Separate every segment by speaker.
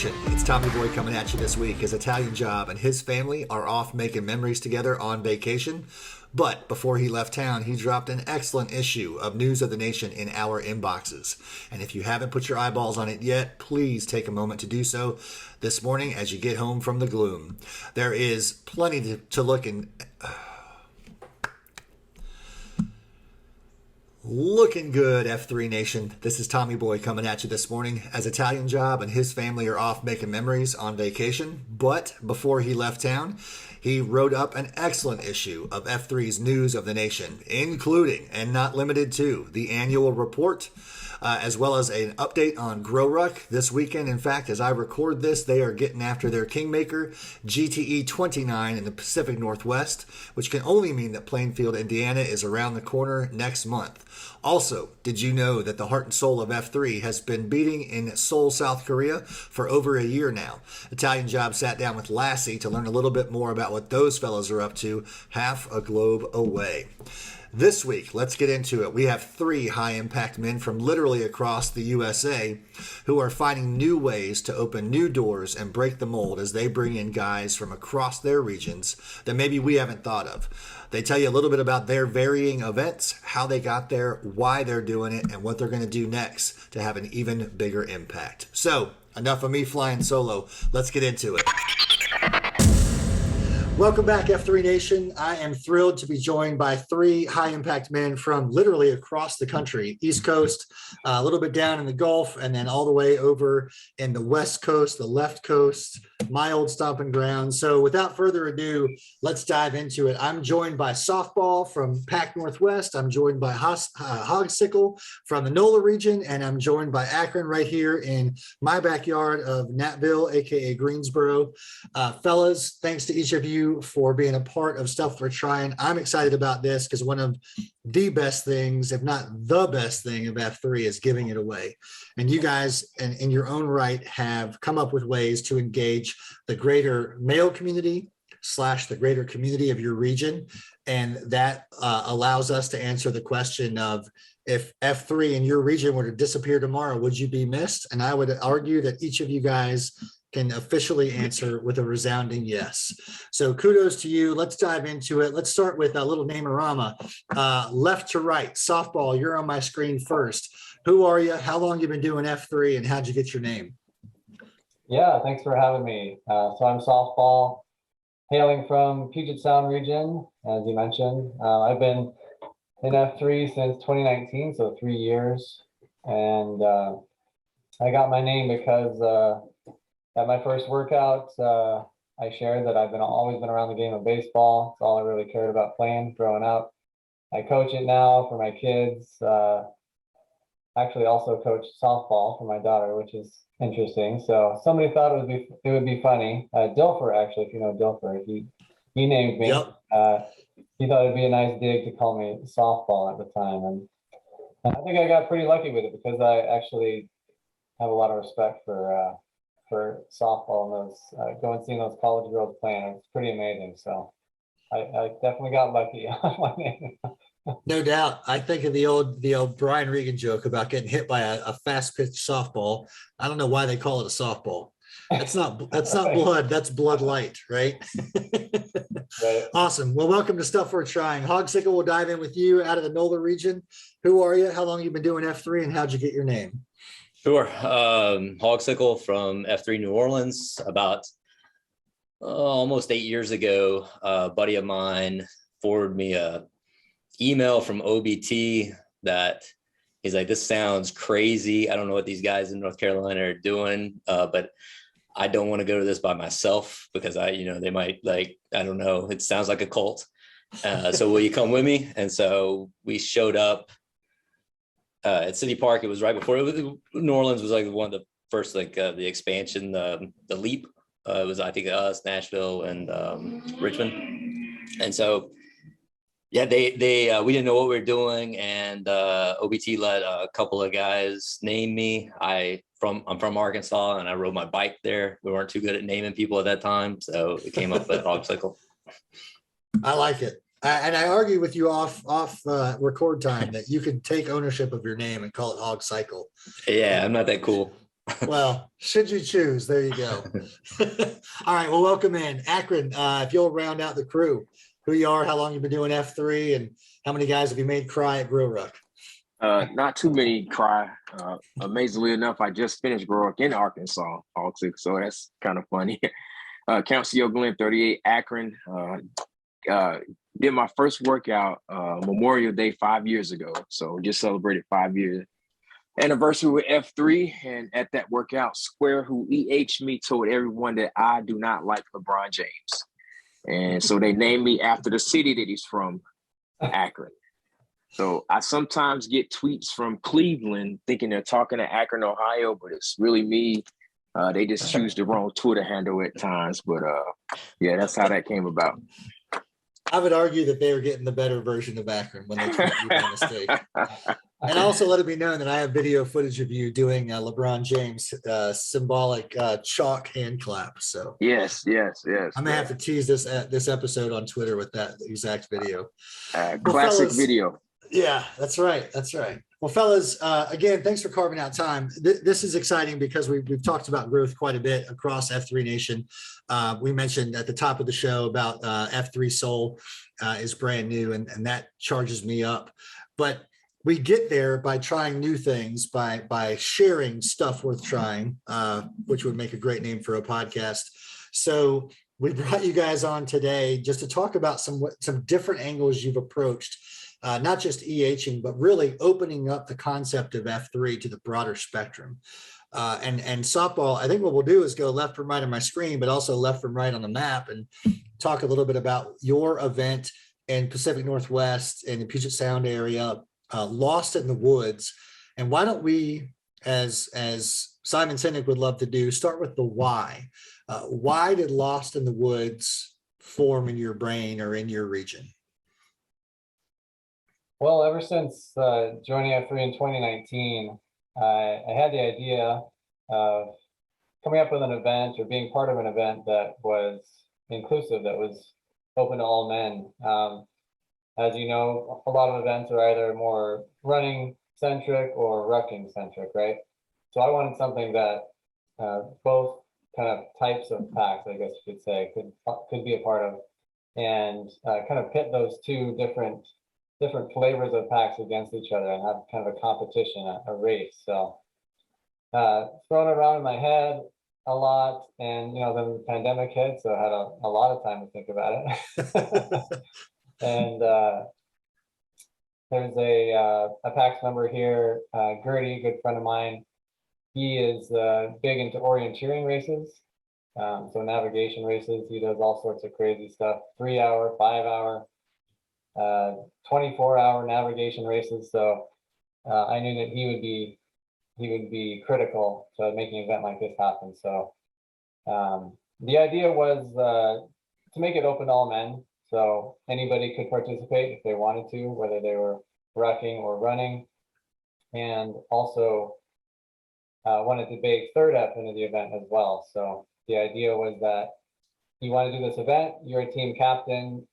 Speaker 1: Nation, it's Tommy Boy coming at you this week. His Italian job and his family are off making memories together on vacation. But before he left town, he dropped an excellent issue of News of the Nation in our inboxes. And if you haven't put your eyeballs on it yet, please take a moment to do so this morning as you get home from the gloom. There is plenty to look in. Looking good, F3 Nation. This is Tommy Boy coming at you this morning as Italian Job and his family are off making memories on vacation. But before he left town, he wrote up an excellent issue of F3's News of the Nation, including, and not limited to, the annual report, as well as an update on Grow Ruck this weekend. In fact, as I record this, they are getting after their Kingmaker GTE 29 in the Pacific Northwest, which can only mean that Plainfield, Indiana is around the corner next month. Also, did you know that the heart and soul of F3 has been beating in Seoul, South Korea for over a year now? Italian Job sat down with Lassie to learn a little bit more about what those fellows are up to half a globe away. This week, let's get into it. We have three high-impact men from literally across the USA who are finding new ways to open new doors and break the mold as they bring in guys from across their regions that maybe we haven't thought of. They tell you a little bit about their varying events, how they got there, why they're doing it, and what they're going to do next to have an even bigger impact. So, enough of me flying solo. Let's get into it. Welcome back, F3 Nation. I am thrilled to be joined by three high-impact men from literally across the country, East Coast, a little bit down in the Gulf, and then all the way over in the West Coast, the left coast, my old stomping ground. So without further ado, let's dive into it. I'm joined by Softball from Pac Northwest. I'm joined by Hawgcycle from the NOLA region, and I'm joined by Akron right here in my backyard of Natville, aka Greensboro. Fellas, thanks to each of you for being a part of Stuff We're Trying. I'm excited about this because one of the best things, if not the best thing of F3 is giving it away. And you guys, in your own right, have come up with ways to engage the greater male community / the greater community of your region. And that allows us to answer the question of, if F3 in your region were to disappear tomorrow, would you be missed? And I would argue that each of you guys can officially answer with a resounding yes. So kudos to you. Let's dive into it. Let's start with a little name-a-rama. Left to right, Softball, you're on my screen first. Who are you? How long you been doing F3 and how'd you get your name?
Speaker 2: Yeah, thanks for having me. So I'm Softball, hailing from Puget Sound region, as you mentioned. I've been in F3 since 2019, so 3 years. And I got my name because at my first workout, I shared that I've always been around the game of baseball. It's all I really cared about playing growing up. I coach it now for my kids. Actually also coach softball for my daughter, which is interesting. So somebody thought it would be funny. Dilfer, actually, if you know Dilfer, he named me.
Speaker 1: Yep.
Speaker 2: He thought it'd be a nice dig to call me softball at the time. And I think I got pretty lucky with it because I actually have a lot of respect for softball and those going seeing those college girls playing. It's pretty amazing. So I definitely got lucky on my name.
Speaker 1: No doubt. I think of the old Brian Regan joke about getting hit by a fast pitch softball. I don't know why they call it a softball. That's not blood. That's blood light, right?
Speaker 2: Right.
Speaker 1: Awesome. Well, welcome to Stuff We're Trying. Hawgcycle will dive in with you out of the NOLA region. Who are you? How long you been doing F3 and how'd you get your name?
Speaker 3: Sure. Hawgcycle from F3 New Orleans. About almost 8 years ago, a buddy of mine forwarded me a email from OBT that he's like, this sounds crazy. I don't know what these guys in North Carolina are doing, but I don't want to go to this by myself because they might I don't know. It sounds like a cult. So will you come with me? And so we showed up at City Park. It was right before New Orleans was like one of the first, the expansion, the leap. It was, I think, us, Nashville, and Richmond. And so, yeah, we didn't know what we were doing, and OBT let a couple of guys name me. I'm from Arkansas, and I rode my bike there. We weren't too good at naming people at that time, so it came up with Hawgcycle.
Speaker 1: I like it. And I argue with you off record time that you can take ownership of your name and call it Hawgcycle.
Speaker 3: Yeah, I'm not that cool.
Speaker 1: Well, should you choose, there you go. All right, well, welcome in. Akron, if you'll round out the crew, who you are, how long you've been doing F3, and how many guys have you made cry at Grill Ruck?
Speaker 4: Not too many cry. Amazingly enough, I just finished growing in Arkansas, Hawgcycle, so that's kind of funny. Camp CO Glen 38, Akron. Did my first workout Memorial Day 5 years ago, so just celebrated 5 years anniversary with F3. And at that workout, Square, who EH'd me, told everyone that I do not like LeBron James, and so they named me after the city that he's from, Akron. So I sometimes get tweets from Cleveland thinking they're talking to Akron, Ohio, but it's really me. They just choose the wrong Twitter handle at times. But yeah, that's how that came about.
Speaker 1: I would argue that they were getting the better version of Akron when they tweet you by mistake. And also let it be known that I have video footage of you doing LeBron James symbolic chalk hand clap. So
Speaker 4: Yes.
Speaker 1: I'm gonna have to tease this episode on Twitter with that exact video.
Speaker 4: Classic
Speaker 1: fellas,
Speaker 4: video.
Speaker 1: Yeah, that's right. That's right. Well, fellas, again, thanks for carving out time. This is exciting because we've talked about growth quite a bit across F3 Nation. We mentioned at the top of the show about F3 Soul is brand new, and that charges me up. But we get there by trying new things, by sharing stuff worth trying, which would make a great name for a podcast. So we brought you guys on today just to talk about some different angles you've approached. Not just EHing, but really opening up the concept of F3 to the broader spectrum. And softball, I think what we'll do is go left from right on my screen, but also left from right on the map, and talk a little bit about your event in Pacific Northwest and the Puget Sound area, Lost in the Woods. And why don't we, as Simon Sinek would love to do, start with the why. Why did Lost in the Woods form in your brain or in your region?
Speaker 2: Well, ever since joining F3 in 2019, I had the idea of coming up with an event or being part of an event that was inclusive, that was open to all men. As you know, a lot of events are either more running centric or rucking centric, right? So I wanted something that both kind of types of packs, I guess you could say, could be a part of, and kind of pit those two different flavors of packs against each other and have kind of a competition, a race. So throwing it around in my head a lot, and then the pandemic hit, so I had a lot of time to think about it. And there's a PAX member here, Gertie, a good friend of mine. He is big into orienteering races, so navigation races. He does all sorts of crazy stuff, 3-hour, 5-hour, 24-hour navigation races. So I knew that he would be critical to making an event like this happen. So the idea was to make it open to all men, so anybody could participate if they wanted to, whether they were rucking or running. And also wanted to bake third F into the event as well. So the idea was that you want to do this event, you're a team captain,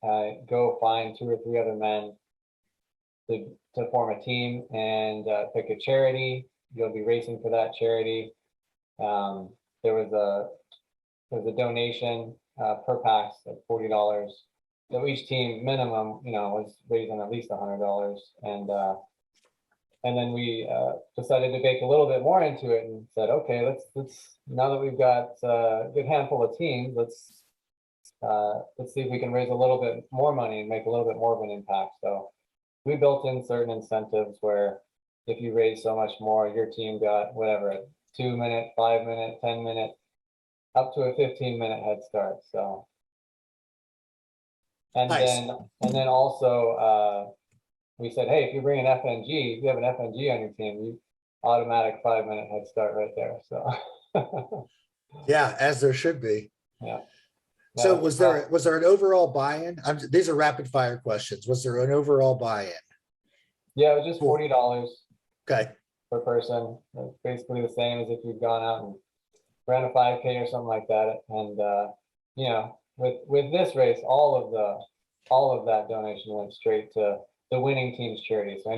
Speaker 2: go find 2 or 3 other men to form a team and pick a charity. You'll be racing for that charity. There was a donation per PAX of $40. So each team minimum, was raising at least $100. And then we decided to bake a little bit more into it and said, okay, let's now that we've got a good handful of teams, let's see if we can raise a little bit more money and make a little bit more of an impact. So we built in certain incentives where if you raise so much more, your team got whatever, a 2-minute, 5-minute, 10-minute, up to a 15-minute head start. So, and
Speaker 1: Nice.
Speaker 2: then also we said, hey, if you bring an FNG, if you have an FNG on your team, you automatic 5-minute head start right there. So
Speaker 1: Yeah, as there should be.
Speaker 2: yeah.
Speaker 1: So was there an overall buy-in? These are rapid fire questions. Was there an overall buy-in?
Speaker 2: Yeah, it was just $40
Speaker 1: Okay.
Speaker 2: per person. It's basically the same as if you'd gone out and ran a 5K or something like that. And with this race, all of that donation went straight to the winning team's charity. So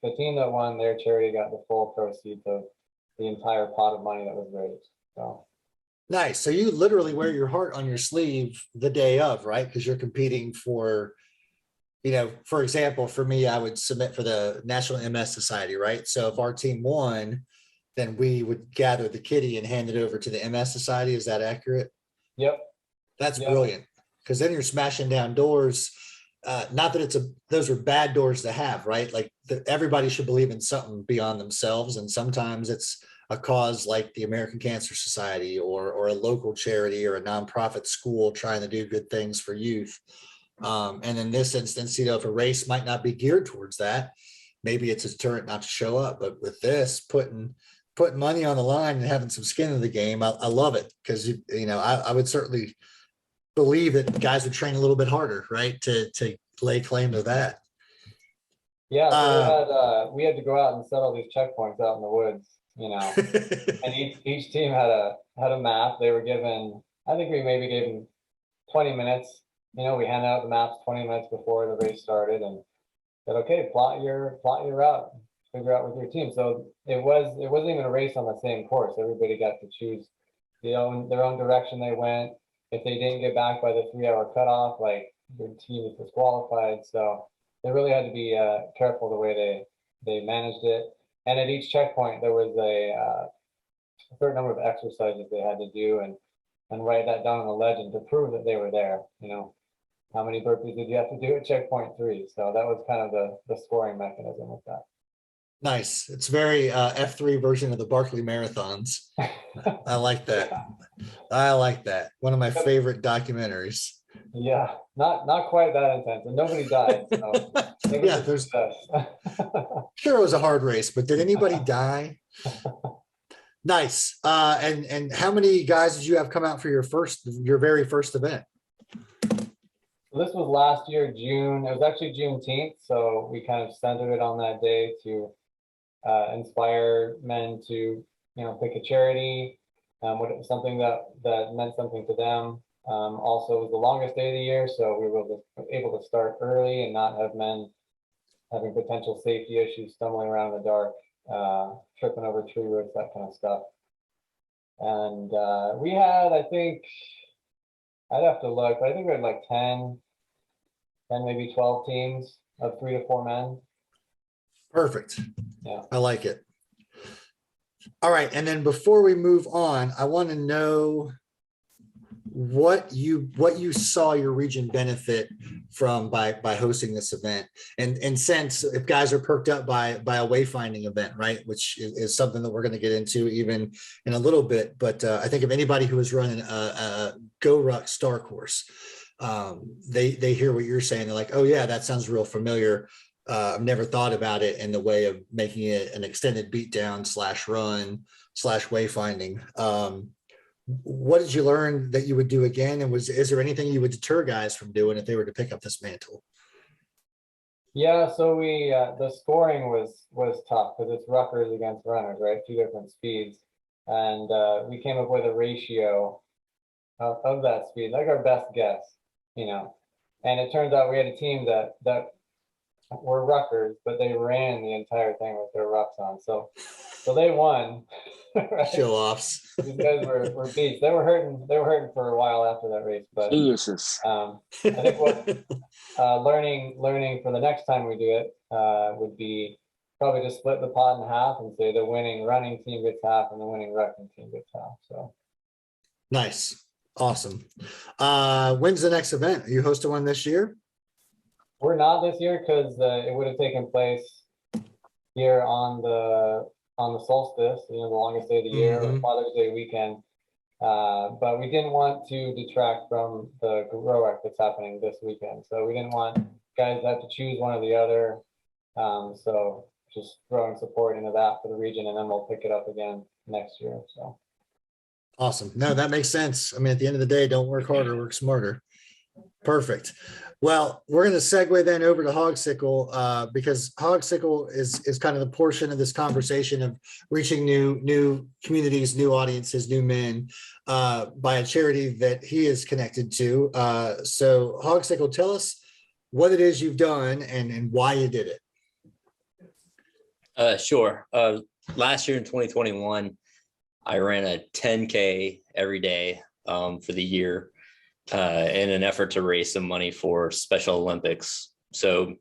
Speaker 2: the team that won, their charity got the full proceeds of the entire pot of money that was raised. So
Speaker 1: Nice. So you literally wear your heart on your sleeve the day of, right? Because you're competing for, for example, for me, I would submit for the National MS Society, right? So if our team won, then we would gather the kitty and hand it over to the MS Society. Is that accurate?
Speaker 2: yep.
Speaker 1: That's
Speaker 2: Yep.
Speaker 1: brilliant. Because then you're smashing down doors. Not that those are bad doors to have, right? Like everybody should believe in something beyond themselves. And sometimes it's a cause like the American Cancer Society or a local charity or a nonprofit school trying to do good things for youth. And in this instance, if a race might not be geared towards that, maybe it's a deterrent not to show up. But with this, putting money on the line and having some skin in the game, I love it. Because I would certainly believe that guys would train a little bit harder, right, to lay claim to that.
Speaker 2: Yeah, so we had to go out and settle these checkpoints out in the woods, and each team had a map. They were given, I think we maybe gave them 20 minutes. We handed out the maps 20 minutes before the race started and said, okay, plot your route, figure out with your team. So it wasn't even a race on the same course. Everybody got to choose their own direction they went. If they didn't get back by the 3-hour cutoff, like their team was disqualified. So they really had to be careful the way they managed it. And at each checkpoint, there was a certain number of exercises they had to do and write that down on a legend to prove that they were there. How many burpees did you have to do at checkpoint 3? So that was kind of the scoring mechanism with that.
Speaker 1: Nice. It's very F3 version of the Barkley marathons. I like that.
Speaker 2: Yeah.
Speaker 1: I like that. One of my favorite documentaries.
Speaker 2: Yeah, not quite that intense, and nobody died. So
Speaker 1: Yeah, there's sure it was a hard race, but did anybody die? Nice. And how many guys did you have come out for your very first event?
Speaker 2: This was last year, June. It was actually Juneteenth, so we kind of centered it on that day to inspire men to, pick a charity, something that meant something to them. Also, it was the longest day of the year, so we were able to start early and not have men having potential safety issues, stumbling around in the dark, tripping over tree roots, that kind of stuff. And we had, I think, I'd have to look, but I think we had like 10, maybe 12 teams of 3 to 4 men.
Speaker 1: Perfect.
Speaker 2: Yeah.
Speaker 1: I like it. All right. And then before we move on, I want to know what you saw your region benefit from by hosting this event, and since if guys are perked up by a wayfinding event, right, which is something that we're going to get into even in a little bit, but I think of anybody who is running a Go Ruck Star course, they hear what you're saying, they're like, oh yeah, that sounds real familiar. I've never thought about it in the way of making it an extended beatdown / run / wayfinding. What did you learn that you would do again? And is there anything you would deter guys from doing if they were to pick up this mantle?
Speaker 2: Yeah, so we the scoring was tough because it's ruckers against runners, right? 2 different speeds, and we came up with a ratio of that speed, like our best guess, And it turns out we had a team that were ruckers, but they ran the entire thing with their rucks on, so they won. Right?
Speaker 1: Show offs.
Speaker 2: These guys were beats. They were hurting for a while after that race, but
Speaker 4: Jesus.
Speaker 2: I think what learning for the next time we do it would be probably just split the pot in half and say the winning running team gets half and the winning rucking team gets half. So
Speaker 1: nice. Awesome. When's the next event? Are you hosting one this year?
Speaker 2: We're not this year because it would have taken place here on the solstice, the longest day of the year, or Father's Day weekend. But we didn't want to detract from the GrowRec that's happening this weekend. So we didn't want guys to have to choose one or the other. So just throwing support into that for the region, and then we'll pick it up again next year. So
Speaker 1: awesome. No, that makes sense. I mean, at the end of the day, don't work harder, work smarter. Perfect. Well, we're going to segue then over to Hawgcycle because Hawgcycle is kind of the portion of this conversation of reaching new communities, new audiences, new men by a charity that he is connected to. So Hawgcycle, tell us what it is you've done and why you did it.
Speaker 3: Sure. last year in 2021, I ran a 10K every day for the year in an effort to raise some money for Special Olympics. So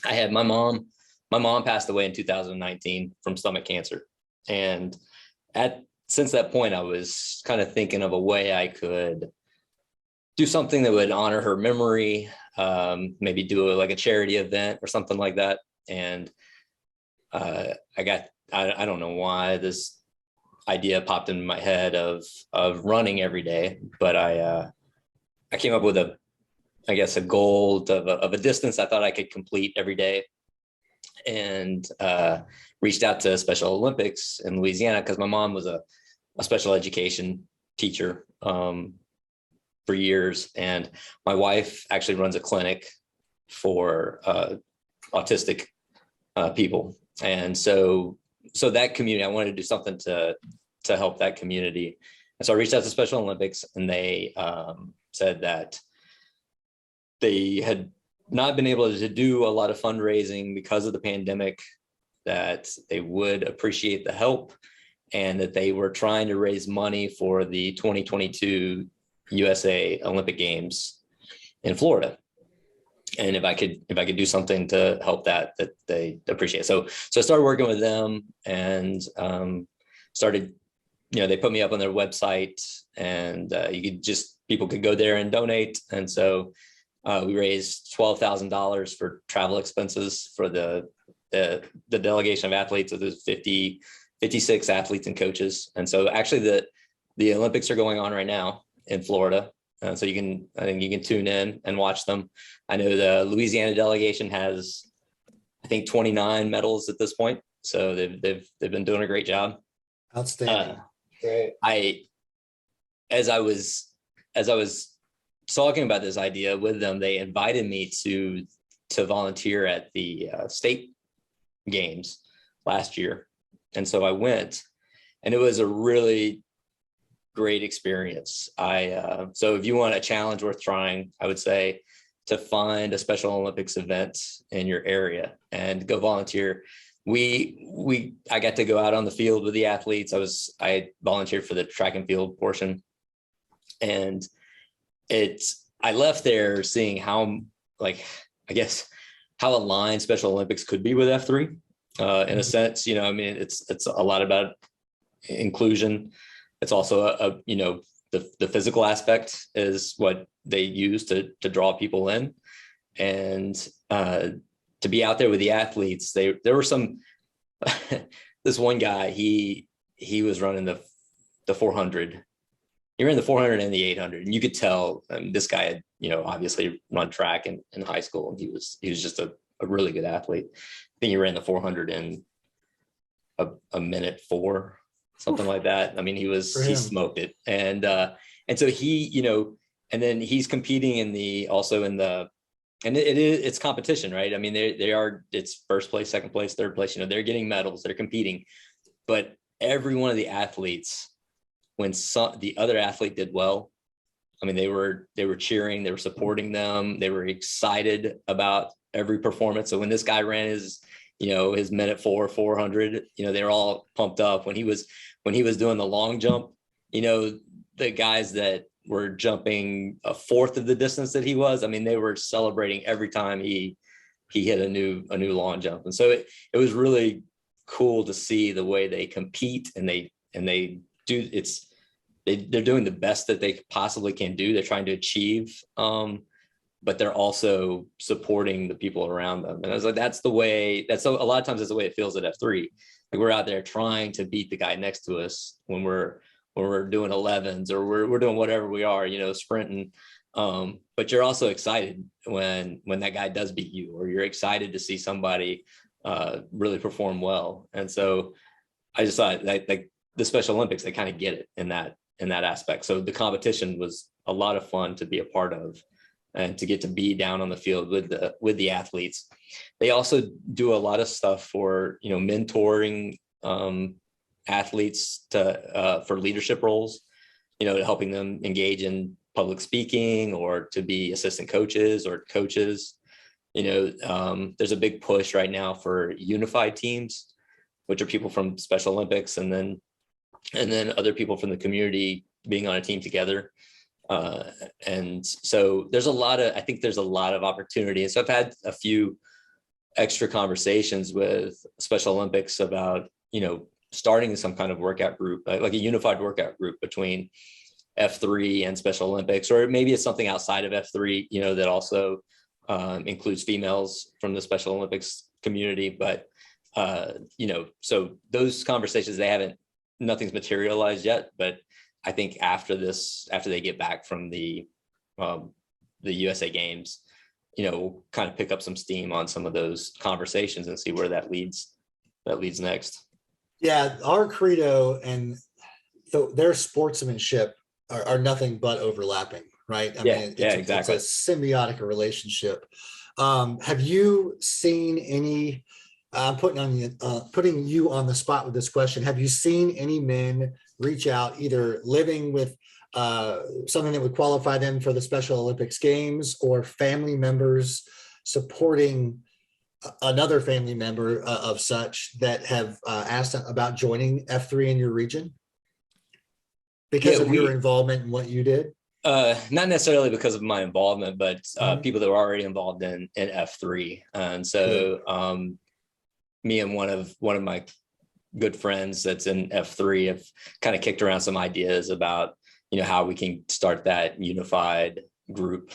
Speaker 3: I had my mom passed away in 2019 from stomach cancer. And since that point, I was kind of thinking of a way I could do something that would honor her memory, maybe do like a charity event or something like that. And I don't know why this idea popped into my head of running every day, but I came up with a goal of a distance I thought I could complete every day, and reached out to Special Olympics in Louisiana because my mom was a special education teacher for years, and my wife actually runs a clinic for autistic people, and so that community, I wanted to do something to help that community. And so I reached out to Special Olympics, and they said that they had not been able to do a lot of fundraising because of the pandemic, that they would appreciate the help, and that they were trying to raise money for the 2022 USA Olympic Games in Florida. And if I could do something to help that they appreciate. So I started working with them, and started, they put me up on their website, and people could go there and donate. And so we raised $12,000 for travel expenses for the delegation of athletes. So there's 56 athletes and coaches. And so actually the Olympics are going on right now in Florida. So I think you can tune in and watch them. I know the Louisiana delegation has, I think, 29 medals at this point. So they've been doing a great job.
Speaker 1: Outstanding.
Speaker 2: Great.
Speaker 3: As I was talking about this idea with them, they invited me to volunteer at the state games last year. And so I went, and it was a really great experience. So if you want a challenge worth trying, I would say to find a Special Olympics event in your area and go volunteer. I got to go out on the field with the athletes. I volunteered for the track and field portion, and I left there seeing how, how aligned Special Olympics could be with F3 in a sense. It's a lot about inclusion. It's also the physical aspect is what they use to draw people in, and to be out there with the athletes. There were some this one guy, he was running the 400. He ran the 400 and the 800, and you could tell this guy had obviously run track in high school, and he was just a really good athlete. I think he ran the 400 in a minute 4, something like that. I mean, he smoked it. And so and then he's competing it's competition, right? I mean, it's first place, second place, third place, they're getting medals, they're competing, but every one of the athletes, when the other athlete did well, I mean, they were cheering, they were supporting them, they were excited about every performance. So when this guy ran his minute 400, they were all pumped up. When he was doing the long jump, the guys that were jumping a fourth of the distance that he was, I mean, they were celebrating every time he hit a new long jump. And so it was really cool to see the way they compete, and they're doing the best that they possibly can do. They're trying to achieve, but they're also supporting the people around them. And I was like, a lot of times that's the way it feels at F3. Like, we're out there trying to beat the guy next to us when we're doing 11s, or we're doing whatever we are, sprinting. But you're also excited when that guy does beat you, or you're excited to see somebody really perform well. And so I just thought like the Special Olympics, they kind of get it in that aspect. So the competition was a lot of fun to be a part of, and to get to be down on the field with the athletes. They also do a lot of stuff for mentoring athletes for leadership roles, helping them engage in public speaking, or to be assistant coaches or coaches. There's a big push right now for unified teams. which are people from Special Olympics, and then other people from the community being on a team together. And so I think there's a lot of opportunity. And so I've had a few extra conversations with Special Olympics about, starting some kind of workout group, like a unified workout group between F3 and Special Olympics, or maybe it's something outside of F3, that also includes females from the Special Olympics community. But, so those conversations, nothing's materialized yet, but I think after they get back from the USA Games, we'll kind of pick up some steam on some of those conversations and see where that leads next. Yeah,
Speaker 1: our credo and their sportsmanship are nothing but overlapping, right? I mean, exactly. It's a symbiotic relationship. Have you seen any? I'm putting you on the spot with this question. Have you seen any men reach out, either living with something that would qualify them for the Special Olympics Games, or family members supporting another family member of such that have asked about joining F3 in your region because of your involvement in what you did?
Speaker 3: Not necessarily because of my involvement, but people that were already involved in F3. And so me and one of my good friends that's in F3 have kind of kicked around some ideas about, how we can start that unified group.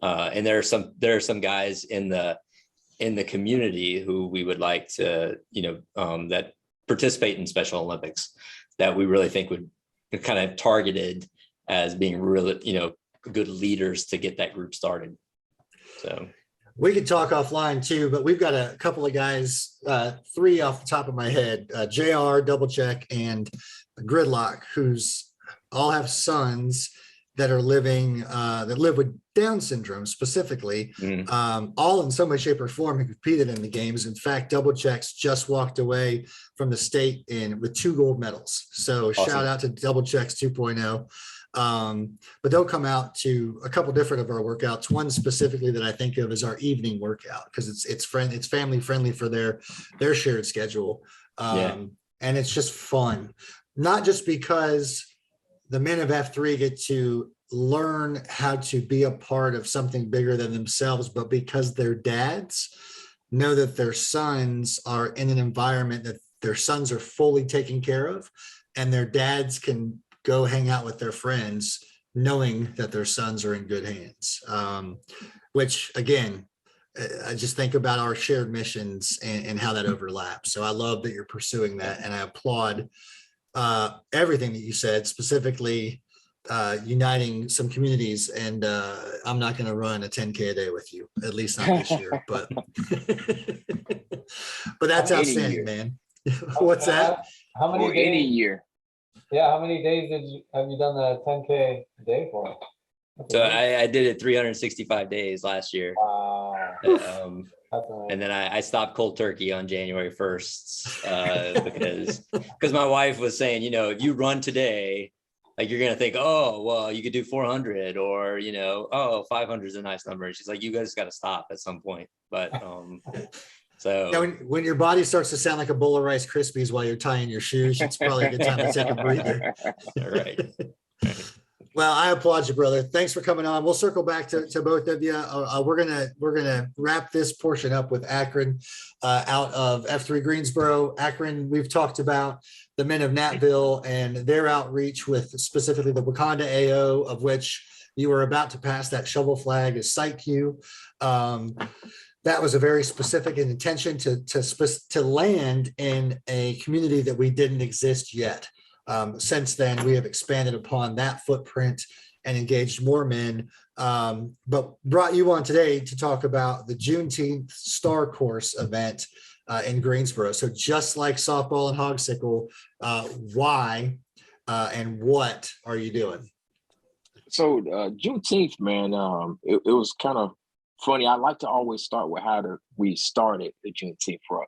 Speaker 3: And there are some guys in the community who we would like to, that participate in Special Olympics that we really think would be kind of targeted as being really, good leaders to get that group started. So
Speaker 1: we could talk offline too, but we've got a couple of guys, 3 off the top of my head, JR, Double Check, and Gridlock, who's all have sons that are that live with Down syndrome specifically, all in some way, shape, or form have competed in the games. In fact, Double Checks just walked away from the state with 2 gold medals. So awesome. Shout out to Double Checks 2.0. But they'll come out to a couple different of our workouts. One specifically that I think of is our evening workout, because it's family friendly for their shared schedule. And it's just fun, not just because the men of F3 get to learn how to be a part of something bigger than themselves, but because their dads know that their sons are in an environment that their sons are fully taken care of, and their dads can go hang out with their friends knowing that their sons are in good hands. Which again, I just think about our shared missions and how that overlaps. So I love that you're pursuing that, and I applaud everything that you said, specifically uniting some communities. And I'm not going to run a 10K a day with you, at least not this year, but that's outstanding, man. What's that?
Speaker 2: How many days?
Speaker 4: Any year.
Speaker 2: Yeah, how many days have you done the 10K a day for?
Speaker 3: So I did it 365 days last year.
Speaker 2: Wow.
Speaker 3: And then I stopped cold turkey on January 1st because my wife was saying, if you run today, like you're going to think, oh, well, you could do 400 or, 500 is a nice number. And she's like, you guys got to stop at some point. But so
Speaker 1: yeah, when your body starts to sound like a bowl of Rice Krispies while you're tying your shoes, it's probably a good time to take a breather.
Speaker 3: All right.
Speaker 1: Well, I applaud you, brother. Thanks for coming on. We'll circle back to both of you. We're gonna wrap this portion up with Akron out of F3 Greensboro. Akron, we've talked about the men of Natville and their outreach with specifically the Wakanda AO, of which you were about to pass that shovel flag as site Q. That was a very specific intention to land in a community that we didn't exist yet. Since then, we have expanded upon that footprint and engaged more men, but brought you on today to talk about the Juneteenth Star Course event in Greensboro. So just like softball and Hawgcycle, why and what are you doing?
Speaker 4: So Juneteenth, man, it was kind of funny. I like to always start with how we started the Juneteenth run.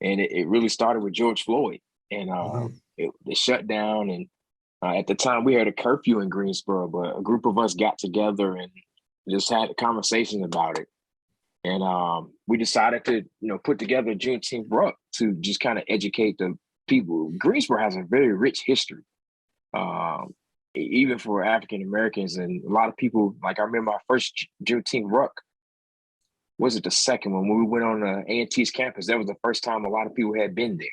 Speaker 4: And it really started with George Floyd. And they shut down. And at the time, we had a curfew in Greensboro, but a group of us got together and just had a conversation about it. And we decided to, put together a Juneteenth Ruck to just kind of educate the people. Greensboro has a very rich history, even for African Americans. And a lot of people, like I remember my first Juneteenth Ruck, was it the second one? When we went on A&T's campus, that was the first time a lot of people had been there.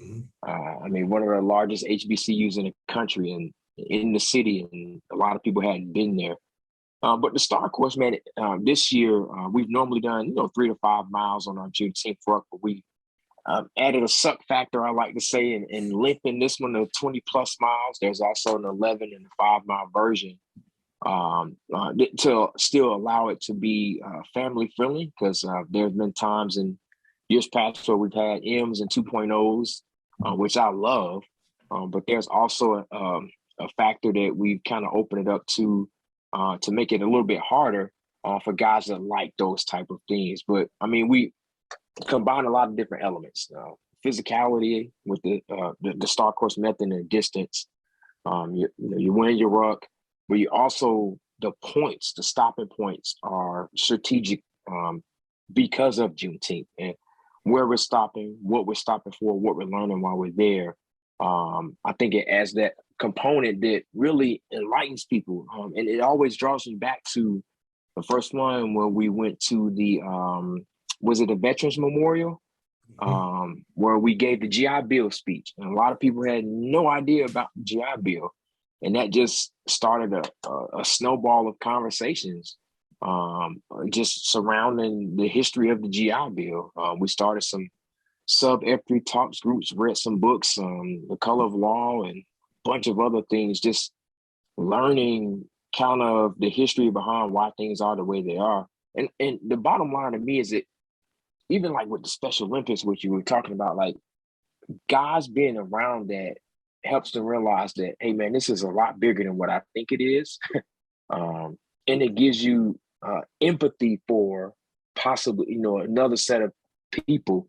Speaker 4: Mm-hmm. One of the largest HBCUs in the country and in the city, and a lot of people hadn't been there. But the Star Course, man, this year, we've normally done, 3 to 5 miles on our Juneteenth Ruck, but we added a suck factor, I like to say, and lengthened this one to 20 plus miles. There's also an 11 and a 5-mile version to still allow it to be family friendly, because there's been times in years past where we've had M's and 2.0s, which I love. But there's also a factor that we've kind of opened it up to make it a little bit harder for guys that like those type of things. But we combine a lot of different elements, physicality with the Star Course method and distance. You win your ruck, but you also, the stopping points are strategic because of Juneteenth and where we're stopping, what we're stopping for, what we're learning while we're there. I think it adds that component that really enlightens people. And it always draws me back to the first one when we went to the, was it a Veterans Memorial? Where we gave the GI Bill speech. And a lot of people had no idea about the GI Bill. And that just started a snowball of conversations just surrounding the history of the GI Bill. We started some sub F3 talks groups, read some books, The Color of Law, and a bunch of other things, just learning kind of the history behind why things are the way they are. And the bottom line to me is that even like with the Special Olympics, which you were talking about, like guys being around that helps them realize that, hey man, this is a lot bigger than what I think it is. And it gives you empathy for possibly, another set of people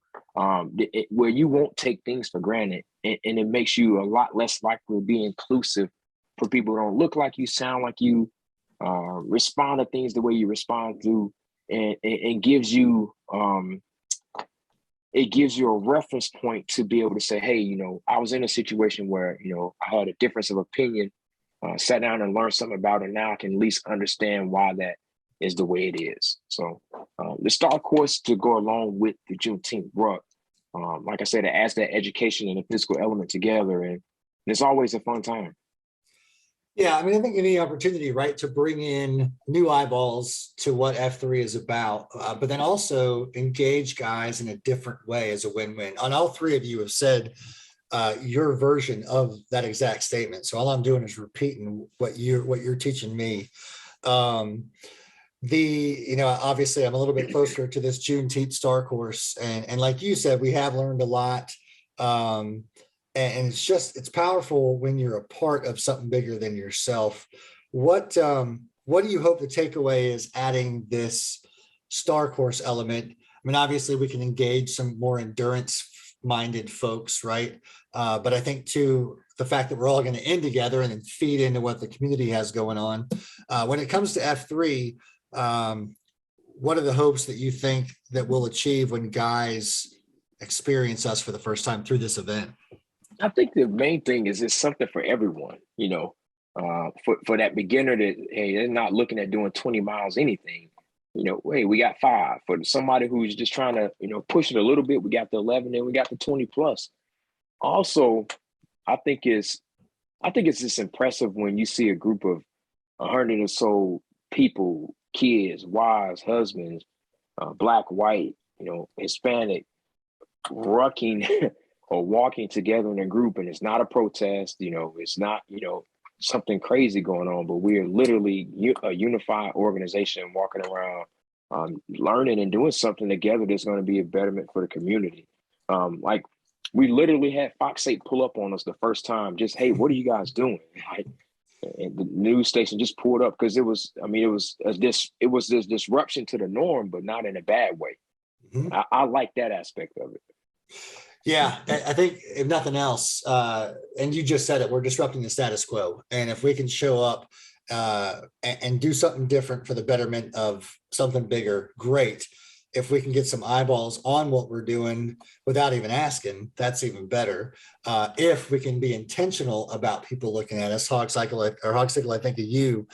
Speaker 4: where you won't take things for granted, and it makes you a lot less likely to be inclusive for people who don't look like you, sound like you, respond to things the way you respond to, and gives you it gives you a reference point to be able to say, hey, I was in a situation where, I had a difference of opinion, sat down and learned something about it. Now I can at least understand why that is the way it is. So the Star Course to go along with the Juneteenth Ruck, like I said, it adds that education and the physical element together, and it's always a fun time.
Speaker 1: Yeah, I think any opportunity, right, to bring in new eyeballs to what F3 is about, but then also engage guys in a different way is a win-win. And all three of you have said your version of that exact statement. So all I'm doing is repeating what you're teaching me. Obviously I'm a little bit closer to this Juneteenth Star Course, and like you said, we have learned a lot. And it's powerful when you're a part of something bigger than yourself. What do you hope the takeaway is adding this Star Course element? Obviously we can engage some more endurance minded folks, right? But I think too, the fact that we're all going to end together and then feed into what the community has going on. When it comes to F3, what are the hopes that you think that we'll achieve when guys experience us for the first time through this event?
Speaker 4: I think the main thing is it's something for everyone, for that beginner that, hey, they're not looking at doing 20 miles anything. Hey, we got 5. For somebody who's just trying to, push it a little bit, we got the 11 and we got the 20 plus. Also, I think it's just impressive when you see a group of 100 or so people, kids, wives, husbands, Black, white, Hispanic, rucking or walking together in a group, and it's not a protest, it's not, something crazy going on, but we are literally a unified organization walking around, learning and doing something together that's going to be a betterment for the community. Like we literally had Fox 8 pull up on us the first time, just, hey, what are you guys doing? And the news station just pulled up because it was this disruption to the norm, but not in a bad way. Mm-hmm. I like that aspect of it.
Speaker 1: Yeah, I think if nothing else, and you just said it, we're disrupting the status quo. And if we can show up and do something different for the betterment of something bigger, great. if we can get some eyeballs on what we're doing without even asking, that's even better. If we can be intentional about people looking at us, Hawgcycle, I think of you,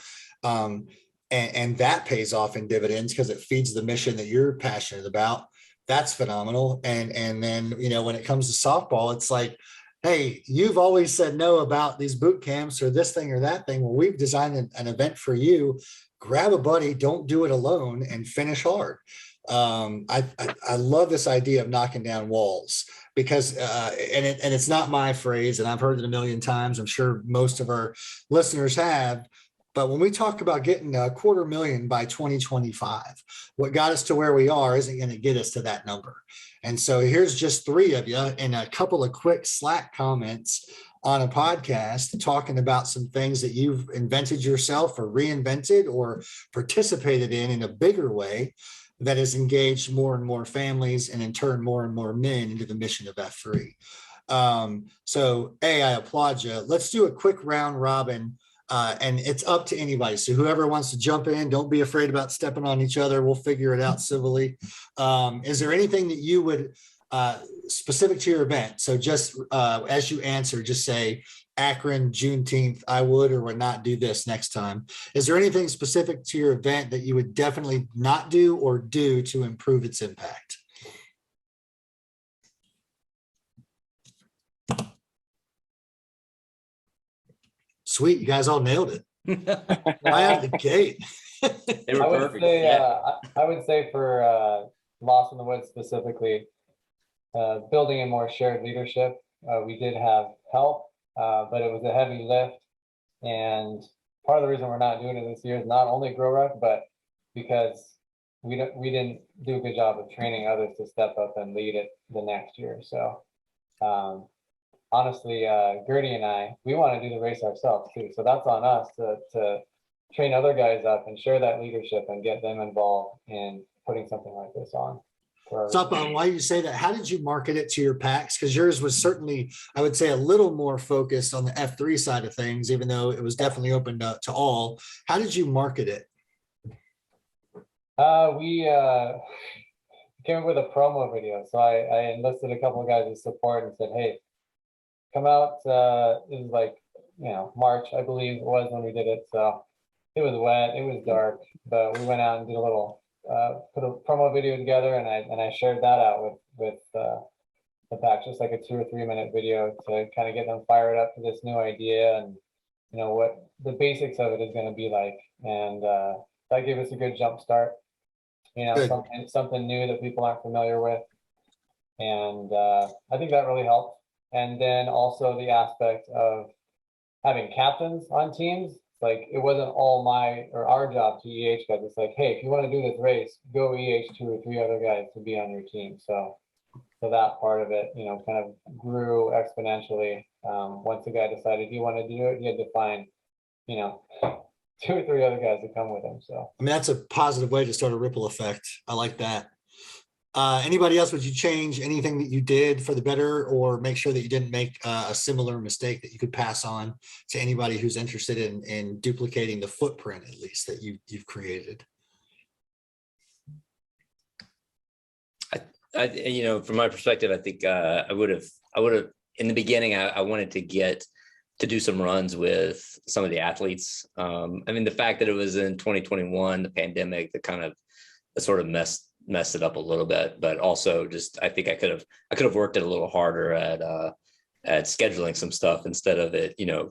Speaker 1: and that pays off in dividends because it feeds the mission that you're passionate about. That's phenomenal. And then, you know, when it comes to softball, it's like, hey, you've always said no about these boot camps or this thing or that thing. Well, we've designed an event for you. Grab a buddy, don't do it alone, and finish hard. I love this idea of knocking down walls because, and it's not my phrase, and I've heard it a million times. I'm sure most of our listeners have. But when we talk about getting $250,000 by 2025, what got us to where we are isn't going to get us to that number. And so here's just 3 of you and a couple of quick Slack comments on a podcast talking about some things that you've invented yourself or reinvented or participated in a bigger way that has engaged more and more families and in turn more and more men into the mission of F3. So I applaud you. Let's do a quick round robin. And it's up to anybody. So whoever wants to jump in, don't be afraid about stepping on each other. We'll figure it out civilly. Is there anything that you would, specific to your event? So just as you answer, just say Akron, Juneteenth, I would or would not do this next time. Is there anything specific to your event that you would definitely not do or do to improve its impact? Sweet, you guys all nailed it. Right out of the gate.
Speaker 3: They were
Speaker 2: I would
Speaker 3: perfect.
Speaker 2: say,
Speaker 3: Yeah.
Speaker 2: I would say for Lost in the Woods specifically, building a more shared leadership. We did have help, but it was a heavy lift. And part of the reason we're not doing it this year is not only Grow Ruck, but because we didn't do a good job of training others to step up and lead it the next year. So honestly, Gertie and I, we want to do the race ourselves too. So that's on us to train other guys up and share that leadership and get them involved in putting something like this on.
Speaker 1: Stop on why you say that. How did you market it to your packs? Because yours was certainly, I would say, a little more focused on the F3 side of things, even though it was definitely open to all. How did you market it?
Speaker 2: We came up with a promo video. So I enlisted a couple of guys to support and said, hey, come out. It was like, you know, March, I believe it was when we did it. So it was wet, it was dark, but we went out and did a little, put a promo video together, and I shared that out with the pack, just like a 2 or 3 minute video to kind of get them fired up for this new idea and, you know, what the basics of it is going to be like. And that gave us a good jump start, you know, something new that people aren't familiar with. And I think that really helped. And then also the aspect of having captains on teams. Like, it wasn't all my or our job to EH guys. It's like, hey, if you want to do this race, go EH 2 or 3 other guys to be on your team. So that part of it, you know, kind of grew exponentially. Once the guy decided he wanted to do it, he had to find, you know, 2 or 3 other guys to come with him. So
Speaker 1: I mean, that's a positive way to start a ripple effect. I like that. Anybody else, would you change anything that you did for the better, or make sure that you didn't make a similar mistake that you could pass on to anybody who's interested in duplicating the footprint, at least, that you've created?
Speaker 3: I, you know, from my perspective, I think I would have in the beginning, I wanted to get to do some runs with some of the athletes. I mean, the fact that it was in 2021, the pandemic, that kind of sort of messed it up a little bit, but also just, I think I could have worked it a little harder at scheduling some stuff instead of it, you know,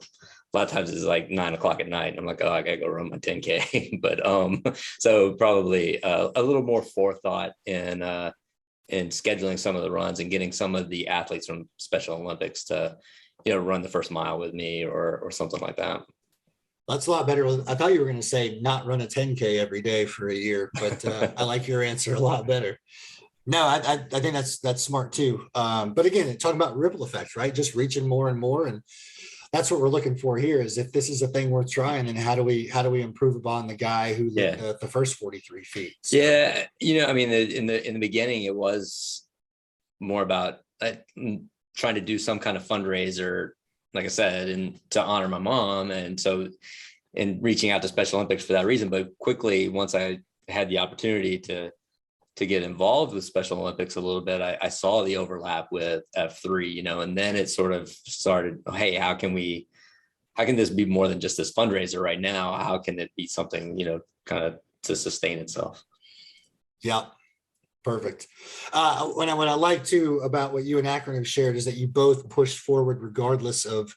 Speaker 3: a lot of times it's like 9 o'clock at night and I'm like, oh, I gotta go run my 10K. But so probably a little more forethought in scheduling some of the runs and getting some of the athletes from Special Olympics to, you know, run the first mile with me or something like that.
Speaker 1: That's a lot better. I thought you were going to say not run a 10K every day for a year, but I like your answer a lot better. No, I think that's smart too. But again, talking about ripple effects, right? Just reaching more and more. And that's what we're looking for here, is if this is a thing worth trying, then how do we improve upon the guy who lived the first 43 feet? So. Yeah.
Speaker 3: You know, I mean, in the beginning, it was more about trying to do some kind of fundraiser, like I said, and to honor my mom. And so, and reaching out to Special Olympics for that reason. But quickly, once I had the opportunity to to get involved with Special Olympics a little bit, I saw the overlap with F3, you know, and then it sort of started, hey, how can this be more than just this fundraiser right now? How can it be something, you know, kind of to sustain itself?
Speaker 1: Yeah. Perfect. What I like too about what you and Akron have shared is that you both pushed forward regardless of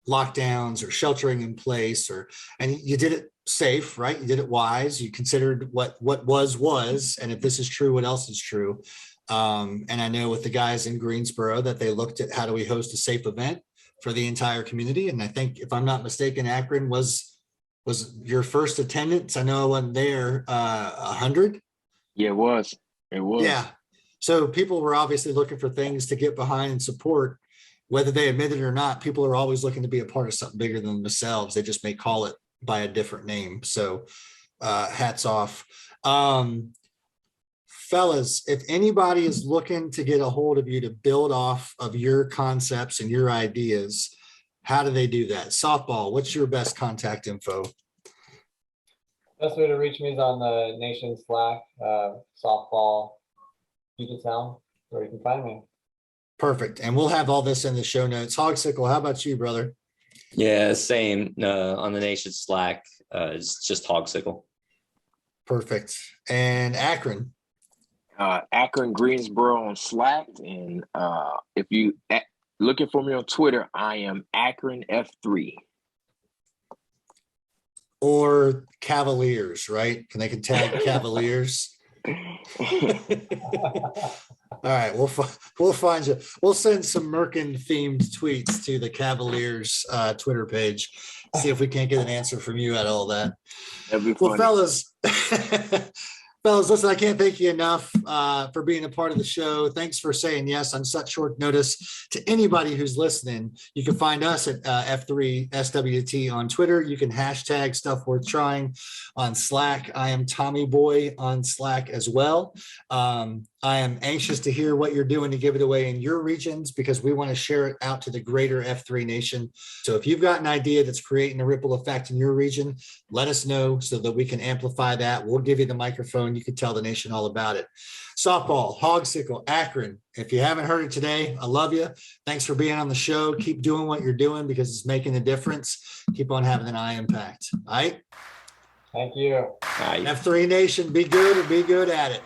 Speaker 1: lockdowns or sheltering in place, and you did it safe, right? You did it wise. You considered what was, and if this is true, what else is true? And I know with the guys in Greensboro that they looked at how do we host a safe event for the entire community. And I think, if I'm not mistaken, Akron was your first attendance. I know I wasn't there, 100.
Speaker 4: Yeah, it was. It was.
Speaker 1: Yeah. So people were obviously looking for things to get behind and support, whether they admit it or not. People are always looking to be a part of something bigger than themselves. They just may call it by a different name. So hats off. Fellas, if anybody is looking to get a hold of you to build off of your concepts and your ideas, how do they do that? Softball, what's your best contact info?
Speaker 2: Best way to reach me is on the Nation Slack, softball, Puget Sound, where you can find me.
Speaker 1: Perfect. And we'll have all this in the show notes. Hawgcycle, how about you, brother?
Speaker 3: Yeah, same. On the Nation Slack, it's just Hawgcycle.
Speaker 1: Perfect. And Akron?
Speaker 4: Akron Greensboro on Slack. And if you looking for me on Twitter, I am Akron F3.
Speaker 1: Or Cavaliers, right? They can tag Cavaliers. All right, we'll find you. We'll send some Merkin themed tweets to the Cavaliers Twitter page. See if we can't get an answer from you at all that.
Speaker 4: That'd be
Speaker 1: Well,
Speaker 4: funny.
Speaker 1: fellas, fellas, listen, I can't thank you enough for being a part of the show. Thanks for saying yes on such short notice. To anybody who's listening, you can find us at F3SWT on Twitter. You can hashtag Stuff Worth Trying on Slack. I am Tommy Boy on Slack as well. I am anxious to hear what you're doing to give it away in your regions, because we want to share it out to the greater F3 nation. So if you've got an idea that's creating a ripple effect in your region, let us know so that we can amplify that. We'll give you the microphone. You can tell the nation all about it. Softball, Hawgcycle, Akron. If you haven't heard it today, I love you. Thanks for being on the show. Keep doing what you're doing because it's making a difference. Keep on having an eye impact. All right.
Speaker 2: Thank you.
Speaker 3: All right.
Speaker 1: F3 Nation, be good and be good at it.